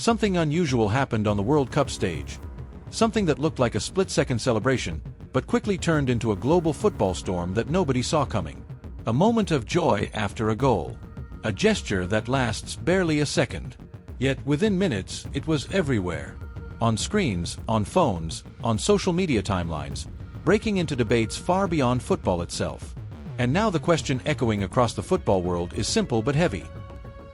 Something unusual happened on the World Cup stage. Something that looked like a split-second celebration, but quickly turned into a global football storm that nobody saw coming. A moment of joy after a goal. A gesture that lasts barely a second. Yet within minutes, it was everywhere. On screens, on phones, on social media timelines, breaking into debates far beyond football itself. And now the question echoing across the football world is simple but heavy.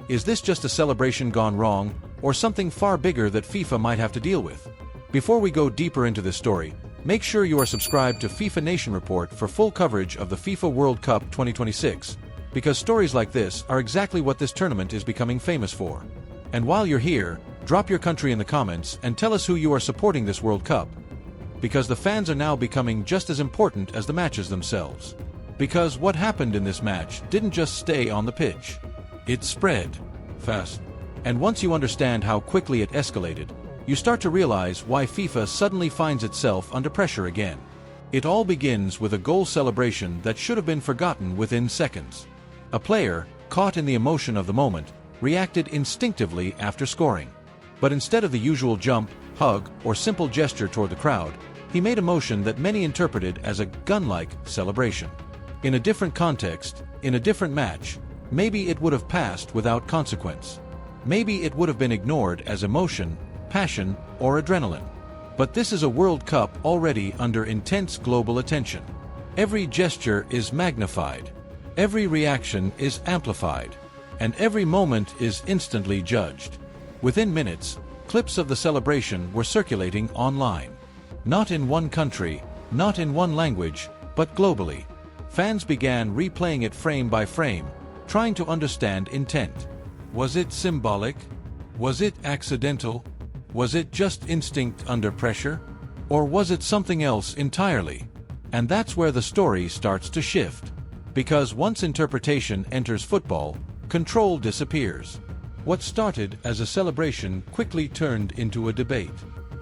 Is this just a celebration gone wrong, or something far bigger that FIFA might have to deal with? Before we go deeper into this story, make sure you are subscribed to FIFA Nation Report for full coverage of the FIFA World Cup 2026, because stories like this are exactly what this tournament is becoming famous for. And while you're here, drop your country in the comments and tell us who you are supporting this World Cup. Because the fans are now becoming just as important as the matches themselves. Because what happened in this match didn't just stay on the pitch. It spread fast. And once you understand how quickly it escalated, you start to realize why FIFA suddenly finds itself under pressure again. It all begins with a goal celebration that should have been forgotten within seconds. A player, caught in the emotion of the moment, reacted instinctively after scoring. But instead of the usual jump, hug, or simple gesture toward the crowd, he made a motion that many interpreted as a gun-like celebration. In a different context, in a different match, maybe it would have passed without consequence. Maybe it would have been ignored as emotion, passion, or adrenaline. But this is a World Cup already under intense global attention. Every gesture is magnified. Every reaction is amplified. And every moment is instantly judged. Within minutes, clips of the celebration were circulating online. Not in one country, not in one language, but globally. Fans began replaying it frame by frame, trying to understand intent. Was it symbolic? Was it accidental? Was it just instinct under pressure? Or was it something else entirely? And that's where the story starts to shift. Because once interpretation enters football, control disappears. What started as a celebration quickly turned into a debate.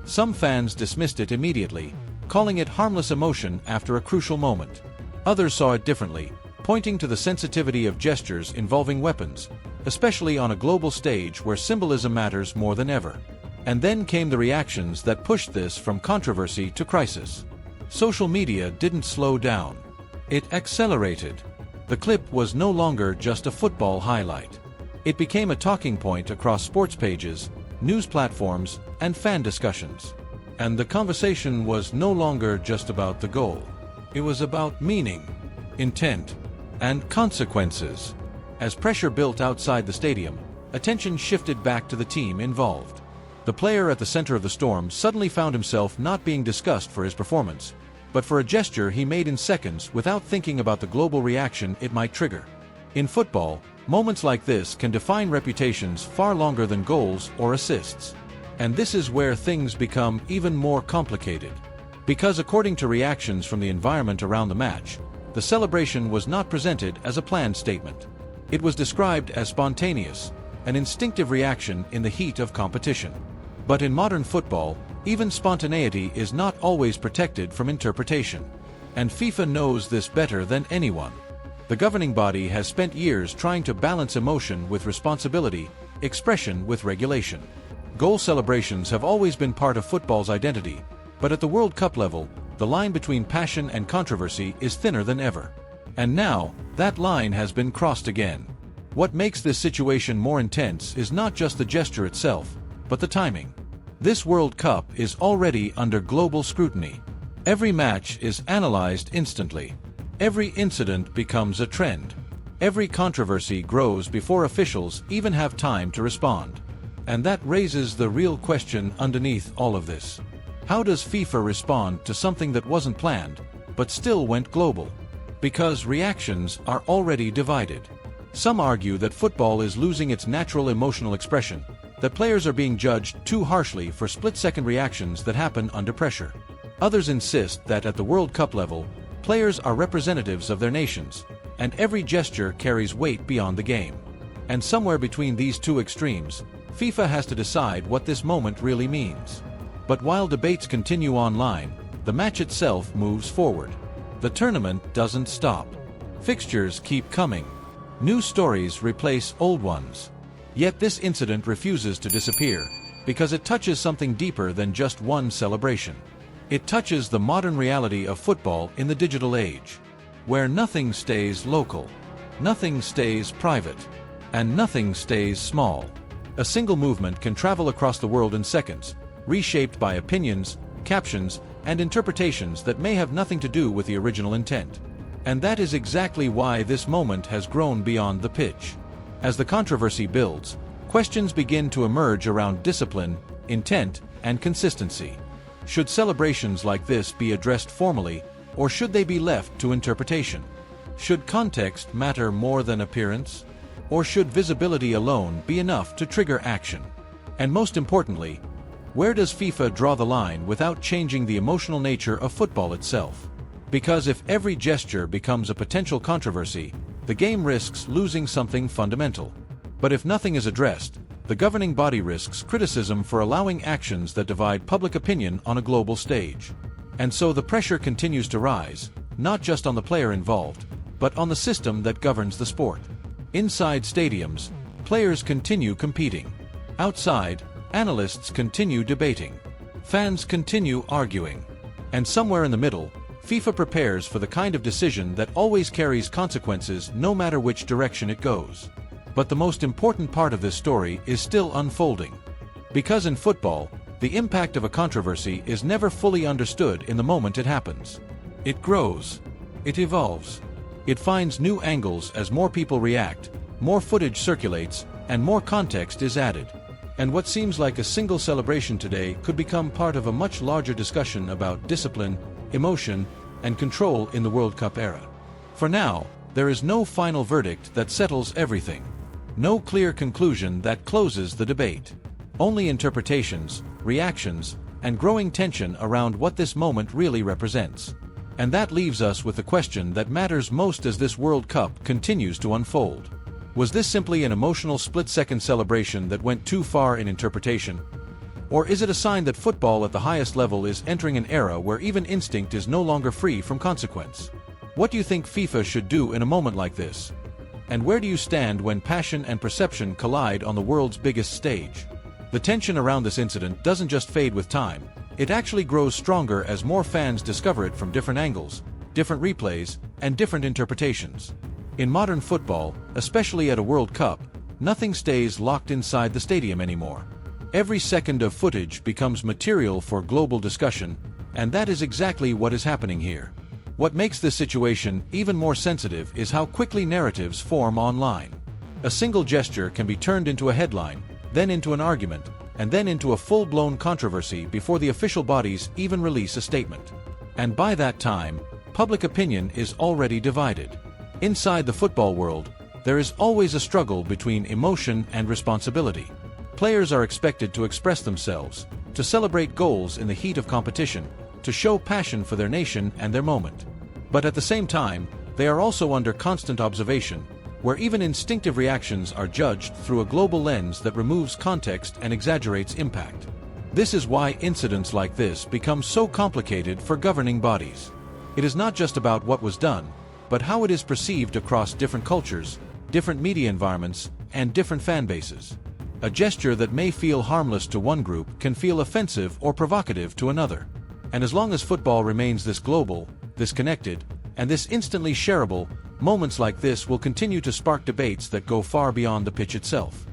Some fans dismissed it immediately, calling it harmless emotion after a crucial moment. Others saw it differently, pointing to the sensitivity of gestures involving weapons, especially on a global stage where symbolism matters more than ever. And then came the reactions that pushed this from controversy to crisis. Social media didn't slow down. It accelerated. The clip was no longer just a football highlight. It became a talking point across sports pages, news platforms, and fan discussions. And the conversation was no longer just about the goal. It was about meaning, intent, and consequences. As pressure built outside the stadium, attention shifted back to the team involved. The player at the center of the storm suddenly found himself not being discussed for his performance, but for a gesture he made in seconds without thinking about the global reaction it might trigger. In football, moments like this can define reputations far longer than goals or assists. And this is where things become even more complicated. Because according to reactions from the environment around the match, the celebration was not presented as a planned statement. It was described as spontaneous, an instinctive reaction in the heat of competition. But in modern football, even spontaneity is not always protected from interpretation. And FIFA knows this better than anyone. The governing body has spent years trying to balance emotion with responsibility, expression with regulation. Goal celebrations have always been part of football's identity, but at the World Cup level, the line between passion and controversy is thinner than ever. And now, that line has been crossed again. What makes this situation more intense is not just the gesture itself, but the timing. This World Cup is already under global scrutiny. Every match is analyzed instantly. Every incident becomes a trend. Every controversy grows before officials even have time to respond. And that raises the real question underneath all of this. How does FIFA respond to something that wasn't planned, but still went global? Because reactions are already divided. Some argue that football is losing its natural emotional expression, that players are being judged too harshly for split-second reactions that happen under pressure. Others insist that at the World Cup level, players are representatives of their nations, and every gesture carries weight beyond the game. And somewhere between these two extremes, FIFA has to decide what this moment really means. But while debates continue online, the match itself moves forward. The tournament doesn't stop. Fixtures keep coming. New stories replace old ones. Yet this incident refuses to disappear. because it touches something deeper than just one celebration. It touches the modern reality of football in the digital age, where nothing stays local, nothing stays private, and nothing stays small. A single movement can travel across the world in seconds, reshaped by opinions, captions, and interpretations that may have nothing to do with the original intent. And that is exactly why this moment has grown beyond the pitch. As the controversy builds, questions begin to emerge around discipline, intent, and consistency. Should celebrations like this be addressed formally, or should they be left to interpretation? Should context matter more than appearance? Or should visibility alone be enough to trigger action? And most importantly, where does FIFA draw the line without changing the emotional nature of football itself? Because if every gesture becomes a potential controversy, the game risks losing something fundamental. But if nothing is addressed, the governing body risks criticism for allowing actions that divide public opinion on a global stage. And so the pressure continues to rise, not just on the player involved, but on the system that governs the sport. Inside stadiums, players continue competing. Outside, analysts continue debating. Fans continue arguing. And somewhere in the middle, FIFA prepares for the kind of decision that always carries consequences no matter which direction it goes. But the most important part of this story is still unfolding. Because in football, the impact of a controversy is never fully understood in the moment it happens. It grows. It evolves. It finds new angles as more people react, more footage circulates, and more context is added. And what seems like a single celebration today could become part of a much larger discussion about discipline, emotion, and control in the World Cup era. For now, there is no final verdict that settles everything. No clear conclusion that closes the debate. Only interpretations, reactions, and growing tension around what this moment really represents. And that leaves us with the question that matters most as this World Cup continues to unfold. Was this simply an emotional split-second celebration that went too far in interpretation? Or is it a sign that football at the highest level is entering an era where even instinct is no longer free from consequence? What do you think FIFA should do in a moment like this? And where do you stand when passion and perception collide on the world's biggest stage? The tension around this incident doesn't just fade with time, it actually grows stronger as more fans discover it from different angles, different replays, and different interpretations. In modern football, especially at a World Cup, nothing stays locked inside the stadium anymore. Every second of footage becomes material for global discussion, and that is exactly what is happening here. What makes this situation even more sensitive is how quickly narratives form online. A single gesture can be turned into a headline, then into an argument, and then into a full-blown controversy before the official bodies even release a statement. And by that time, public opinion is already divided. Inside the football world, there is always a struggle between emotion and responsibility. Players are expected to express themselves, to celebrate goals in the heat of competition, to show passion for their nation and their moment. But at the same time, they are also under constant observation, where even instinctive reactions are judged through a global lens that removes context and exaggerates impact. This is why incidents like this become so complicated for governing bodies. It is not just about what was done, but how it is perceived across different cultures, different media environments, and different fan bases. A gesture that may feel harmless to one group can feel offensive or provocative to another. And as long as football remains this global, this connected, and this instantly shareable, moments like this will continue to spark debates that go far beyond the pitch itself.